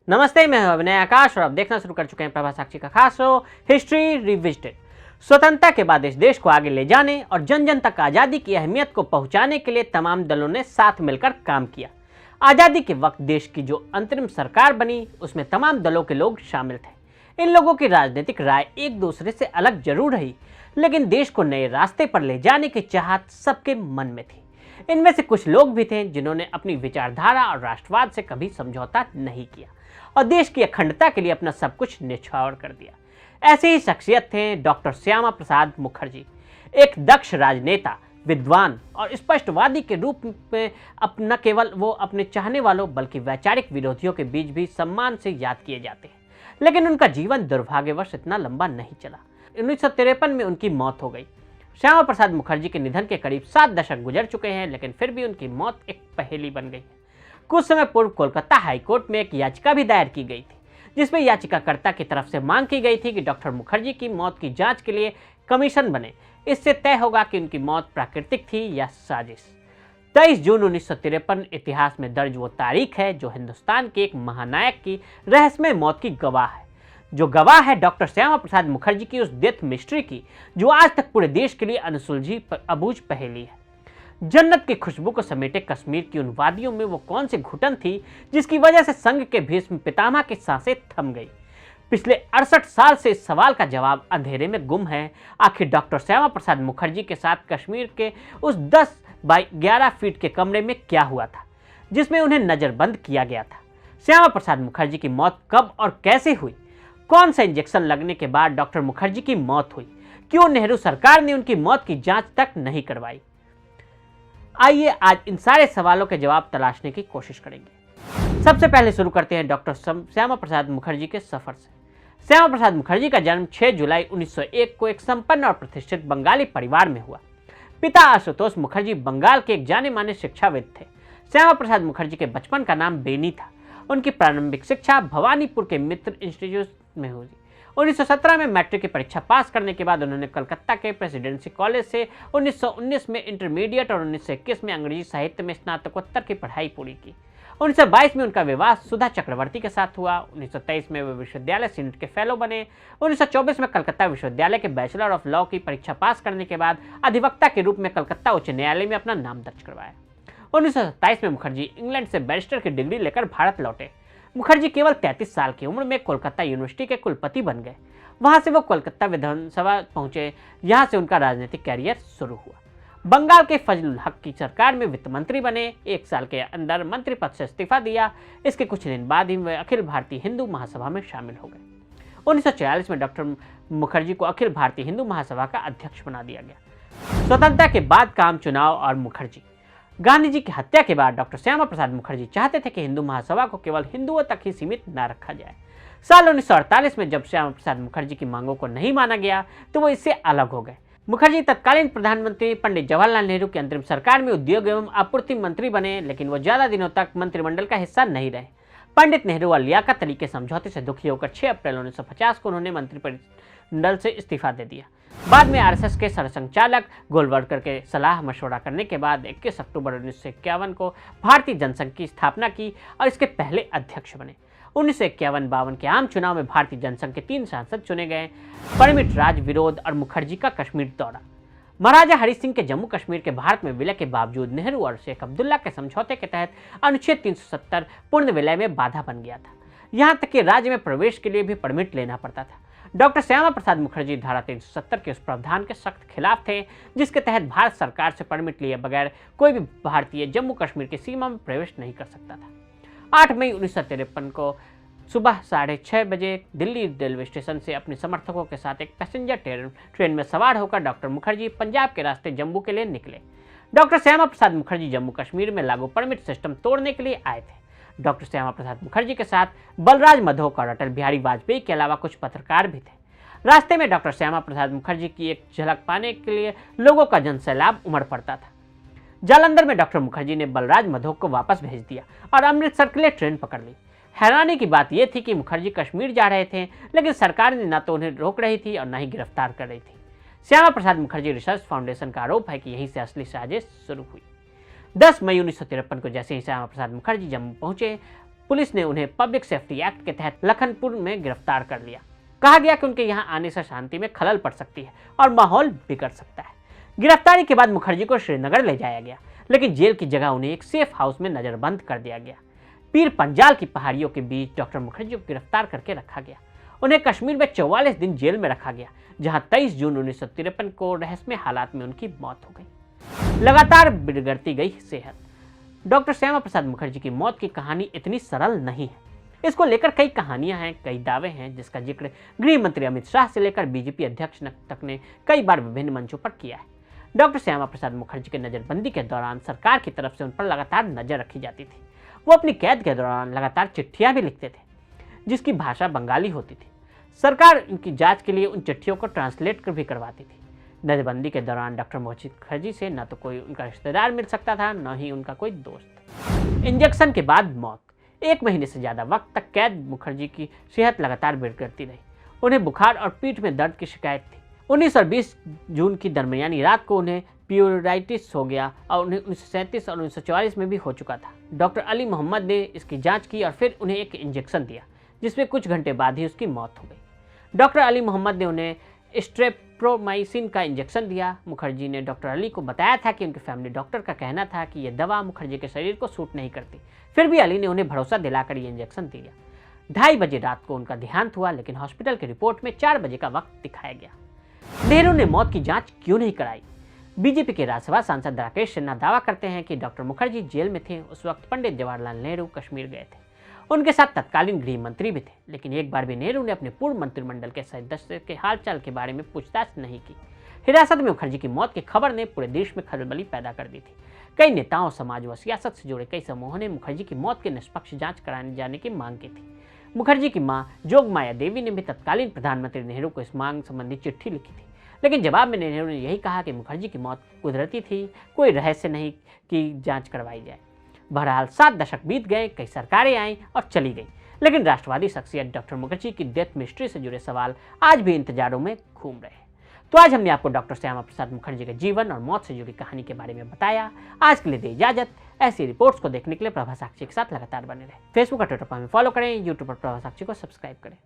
नमस्ते, मैं हूं अभिनय आकाश और आप देखना शुरू कर चुके हैं प्रभा साक्षी का खास शो हिस्ट्री रिविजिटेड। स्वतंत्रता के बाद इस देश को आगे ले जाने और जन जन तक आज़ादी की अहमियत को पहुंचाने के लिए तमाम दलों ने साथ मिलकर काम किया। आज़ादी के वक्त देश की जो अंतरिम सरकार बनी उसमें तमाम दलों के लोग शामिल थे। इन लोगों की राजनीतिक राय एक दूसरे से अलग जरूर रही, लेकिन देश को नए रास्ते पर ले जाने की चाहत सबके मन में थी। इनमें से कुछ लोग भी थे जिन्होंने अपनी विचारधारा और राष्ट्रवाद से कभी समझौता नहीं किया और देश की अखंडता के लिए अपना सब कुछ न्यौछावर कर दिया। ऐसे ही शख्सियत थे डॉक्टर श्यामा प्रसाद मुखर्जी, एक दक्ष राजनेता, विद्वान और स्पष्टवादी के रूप में न केवल वो अपने चाहने वालों बल्कि वैचारिक विरोधियों के बीच भी सम्मान से याद किए जाते हैं। लेकिन उनका जीवन दुर्भाग्यवश इतना लंबा नहीं चला। 1953 में उनकी मौत हो गई। श्यामा प्रसाद मुखर्जी के निधन के करीब 7 दशक गुजर चुके हैं, लेकिन फिर भी उनकी मौत एक पहेली बन गई है। कुछ समय पूर्व कोलकाता हाईकोर्ट में एक याचिका भी दायर की गई थी, जिसमें याचिकाकर्ता की तरफ से मांग की गई थी कि डॉक्टर मुखर्जी की मौत की जांच के लिए कमीशन बने। इससे तय होगा कि उनकी मौत प्राकृतिक थी या साजिश। 23 जून 1953 इतिहास में दर्ज वो तारीख है जो हिंदुस्तान के एक महानायक की रहस्यमय मौत की गवाह है, जो गवाह है डॉक्टर श्यामा प्रसाद मुखर्जी की उस डेथ मिस्ट्री की जो आज तक पूरे देश के लिए अनसुलझी अबूझ पहेली है। जन्नत की खुशबू को समेटे कश्मीर की उन वादियों में वो कौन सी घुटन थी जिसकी वजह से संघ के भीष्म पितामह की सांसें थम गई। पिछले 68 साल से इस सवाल का जवाब अंधेरे में गुम है। आखिर डॉक्टर श्यामा प्रसाद मुखर्जी के साथ कश्मीर के उस 10 बाई 11 फीट के कमरे में क्या हुआ था जिसमें उन्हें नजरबंद किया गया था? श्यामा प्रसाद मुखर्जी की मौत कब और कैसे हुई? कौन सा इंजेक्शन लगने के बाद डॉक्टर मुखर्जी की मौत हुई? क्यों नेहरू सरकार ने उनकी मौत की जांच तक नहीं करवाई? आइए आज इन सारे सवालों के जवाब तलाशने की कोशिश करेंगे। सबसे पहले शुरू करते हैं डॉक्टर श्यामा प्रसाद मुखर्जी के सफर से। श्यामा प्रसाद मुखर्जी का जन्म 6 जुलाई 1901 को एक संपन्न और प्रतिष्ठित बंगाली परिवार में हुआ। पिता आशुतोष मुखर्जी बंगाल के एक जाने माने शिक्षाविद थे। श्यामा प्रसाद मुखर्जी के बचपन का नाम बेनी था। उनकी प्रारंभिक शिक्षा भवानीपुर के मित्र इंस्टीट्यूट में हुई। 1917 में मैट्रिक की परीक्षा पास करने के बाद उन्होंने कलकत्ता के प्रेसिडेंसी कॉलेज से 1919 में इंटरमीडिएट और 1921 में अंग्रेजी साहित्य में स्नातकोत्तर की पढ़ाई पूरी की। 1922 में उनका विवाह सुधा चक्रवर्ती के साथ हुआ। 1923 में वे विश्वविद्यालय सीनेट के फेलो बने। 1924 में कलकत्ता विश्वविद्यालय के बैचलर ऑफ लॉ की परीक्षा पास करने के बाद अधिवक्ता के रूप में कलकत्ता उच्च न्यायालय में अपना नाम दर्ज करवाया। 1927 में मुखर्जी इंग्लैंड से बैरिस्टर की डिग्री लेकर भारत लौटे। मुखर्जी केवल 33 साल की उम्र में कोलकाता यूनिवर्सिटी के कुलपति बन गए। वहां से वो कोलकाता विधानसभा पहुंचे। यहां से उनका राजनीतिक कैरियर शुरू हुआ। बंगाल के फजलुल हक की सरकार में वित्त मंत्री बने। 1 साल के अंदर मंत्री पद से इस्तीफा दिया। इसके कुछ दिन बाद ही वे अखिल भारतीय हिंदू महासभा में शामिल हो गए। 1946 में डॉक्टर मुखर्जी को अखिल भारतीय हिंदू महासभा का अध्यक्ष बना दिया गया। स्वतंत्रता के बाद काम, चुनाव और मुखर्जी। गांधी जी की हत्या के बाद डॉक्टर श्यामा प्रसाद मुखर्जी चाहते थे कि हिंदू महासभा को केवल हिंदुओं तक ही सीमित न रखा जाए। साल 1948 में जब श्यामा प्रसाद मुखर्जी की मांगों को नहीं माना गया तो वो इससे अलग हो गए। मुखर्जी तत्कालीन प्रधानमंत्री पंडित जवाहरलाल नेहरू की अंतरिम सरकार में उद्योग एवं आपूर्ति मंत्री बने, लेकिन वो ज्यादा दिनों तक मंत्रिमंडल का हिस्सा नहीं रहे। पंडित नेहरू और लियाकत अली के समझौते से दुखी होकर 6 अप्रैल 1950 को उन्होंने मंत्रिमंडल से इस्तीफा दे दिया। बाद में आरएसएस के सरसंघचालक गोलवलकर के सलाह मशवरा करने के बाद 21 अक्टूबर 1951 को भारतीय जनसंघ की स्थापना की और इसके पहले अध्यक्ष बने। 1951-52 के आम चुनाव में भारतीय जनसंघ के 3 सांसद चुने गए। परमिट राज विरोध और मुखर्जी का कश्मीर दौरा। महाराजा हरि सिंह के जम्मू कश्मीर के भारत में विलय के बावजूद नेहरू और शेख अब्दुल्ला के समझौते के तहत अनुच्छेद 370 पूर्ण विलय में बाधा बन गया था। यहाँ तक कि राज्य में प्रवेश के लिए भी परमिट लेना पड़ता था। डॉक्टर श्यामा प्रसाद मुखर्जी धारा 370 के उस प्रावधान के सख्त खिलाफ थे जिसके तहत भारत सरकार से परमिट लिए बगैर कोई भी भारतीय जम्मू कश्मीर की सीमा में प्रवेश नहीं कर सकता था। 8 मई 1953 को सुबह 6:30 बजे दिल्ली रेलवे स्टेशन से अपने समर्थकों के साथ एक पैसेंजर ट्रेन में सवार होकर डॉक्टर मुखर्जी पंजाब के रास्ते जम्मू के लिए निकले। डॉक्टर श्यामा प्रसाद मुखर्जी जम्मू कश्मीर में लागू परमिट सिस्टम तोड़ने के लिए आए थे। डॉक्टर श्यामा प्रसाद मुखर्जी के साथ बलराज मधोक और अटल बिहारी वाजपेयी के अलावा कुछ पत्रकार भी थे। रास्ते में डॉक्टर श्यामा प्रसाद मुखर्जी की एक झलक पाने के लिए लोगों का जनसैलाब उमड़ पड़ता था। जालंधर में डॉक्टर मुखर्जी ने बलराज मधोक को वापस भेज दिया और अमृतसर के लिए ट्रेन पकड़ ली। हैरानी की बात यह थी कि मुखर्जी कश्मीर जा रहे थे, लेकिन सरकार ने न तो उन्हें रोक रही थी और न ही गिरफ्तार कर रही थी। श्यामा प्रसाद मुखर्जी रिसर्च फाउंडेशन का आरोप है कि यहीं से असली साजिश शुरू हुई। 10 मई 1953 को जैसे ही श्यामा प्रसाद मुखर्जी जम्मू पहुंचे, पुलिस ने उन्हें पब्लिक सेफ्टी एक्ट के तहत लखनपुर में गिरफ्तार कर लिया। कहा गया कि उनके यहाँ आने से शांति में खलल पड़ सकती है और माहौल बिगड़ सकता है। गिरफ्तारी के बाद मुखर्जी को श्रीनगर ले जाया गया, लेकिन जेल की जगह उन्हें एक सेफ हाउस में नजरबंद कर दिया गया। पीर पंजाल की पहाड़ियों के बीच डॉक्टर मुखर्जी को गिरफ्तार करके रखा गया। उन्हें कश्मीर में 44 दिन जेल में रखा गया, जहां 23 जून 1953 को रहस्यमय हालात में उनकी मौत हो गई। लगातार बिगड़ती गई सेहत। डॉक्टर श्यामा प्रसाद मुखर्जी की मौत की कहानी इतनी सरल नहीं है। इसको लेकर कई कहानियां हैं, कई दावे हैं, जिसका जिक्र गृह मंत्री अमित शाह से लेकर बीजेपी अध्यक्ष तक ने कई बार विभिन्न मंचों पर किया है। डॉक्टर श्यामा प्रसाद मुखर्जी के नजरबंदी के दौरान सरकार की तरफ से उन पर लगातार नजर रखी जाती थी। वो अपनी कैद के दौरान लगातार चिट्ठियां भी लिखते थे, जिसकी भाषा बंगाली होती थी। सरकार उनकी जांच के लिए उन चिट्ठियों को ट्रांसलेट भी करवाती थी। नजरबंदी के दौरान डॉक्टर मुखर्जी से न तो कोई उनका रिश्तेदार मिल सकता था, न ही उनका कोई दोस्त। इंजेक्शन के बाद मौत। 1 महीने से ज्यादा वक्त तक कैद मुखर्जी की सेहत लगातार बिगड़ती रही। उन्हें बुखार और पीठ में दर्द की शिकायत थी। 19 और 20 जून की दरमियानी रात को उन्हें प्यूराइटिस हो गया और उन्हें 1937 और 1944 में भी हो चुका था। डॉक्टर अली मोहम्मद ने इसकी जांच की और फिर उन्हें एक इंजेक्शन दिया, जिसमें कुछ घंटे बाद ही उसकी मौत हो गई। डॉक्टर अली मोहम्मद ने उन्हें स्ट्रेप्टोमाइसिन का इंजेक्शन दिया। मुखर्जी ने डॉक्टर अली को बताया था कि उनके फैमिली डॉक्टर का कहना था कि यह दवा मुखर्जी के शरीर को सूट नहीं करती। फिर भी अली ने उन्हें भरोसा दिलाकर ये इंजेक्शन दिया। 2:30 बजे रात को उनका देहांत हुआ, लेकिन हॉस्पिटल की रिपोर्ट में 4 बजे का वक्त दिखाया गया। नेहरू ने मौत की जांच क्यों नहीं कराई? बीजेपी के राज्यसभा सांसद राकेश सिन्हा दावा करते हैं कि डॉक्टर मुखर्जी जेल में थे। उस वक्त पंडित जवाहरलाल नेहरू कश्मीर गए थे। उनके साथ तत्कालीन गृह मंत्री भी थे, लेकिन एक बार भी नेहरू ने अपने पूर्व मंत्रिमंडल के सदस्य के हालचाल के बारे में पूछताछ नहीं की। हिरासत में मुखर्जी की मौत की खबर ने पूरे देश में खलबली पैदा कर दी थी। कई नेताओं, समाज व सियासत से जुड़े कई समूहों ने मुखर्जी की मौत की निष्पक्ष जांच कराने जाने की मांग की थी। मुखर्जी की मां जोगमाया देवी ने भी तत्कालीन प्रधानमंत्री नेहरू को इस मांग संबंधी चिट्ठी लिखी थी, लेकिन जवाब में नेहरू ने यही कहा कि मुखर्जी की मौत कुदरती थी, कोई रहस्य नहीं कि जांच करवाई जाए। बहरहाल 7 दशक बीत गए, कई सरकारें आईं और चली गईं, लेकिन राष्ट्रवादी शख्सियत डॉक्टर मुखर्जी की डेथ मिस्ट्री से जुड़े सवाल आज भी इंतजारों में घूम रहे हैं। तो आज हमने आपको डॉक्टर श्यामा प्रसाद मुखर्जी के जीवन और मौत से जुड़ी कहानी के बारे में बताया। आज के लिए दे इजाजत। ऐसी रिपोर्ट्स को देखने के लिए प्रभा साक्षी के साथ लगातार बने रहे। फेसबुक और ट्विटर पर हमें फॉलो करें, यूट्यूब पर प्रभा साक्षी को सब्सक्राइब करें।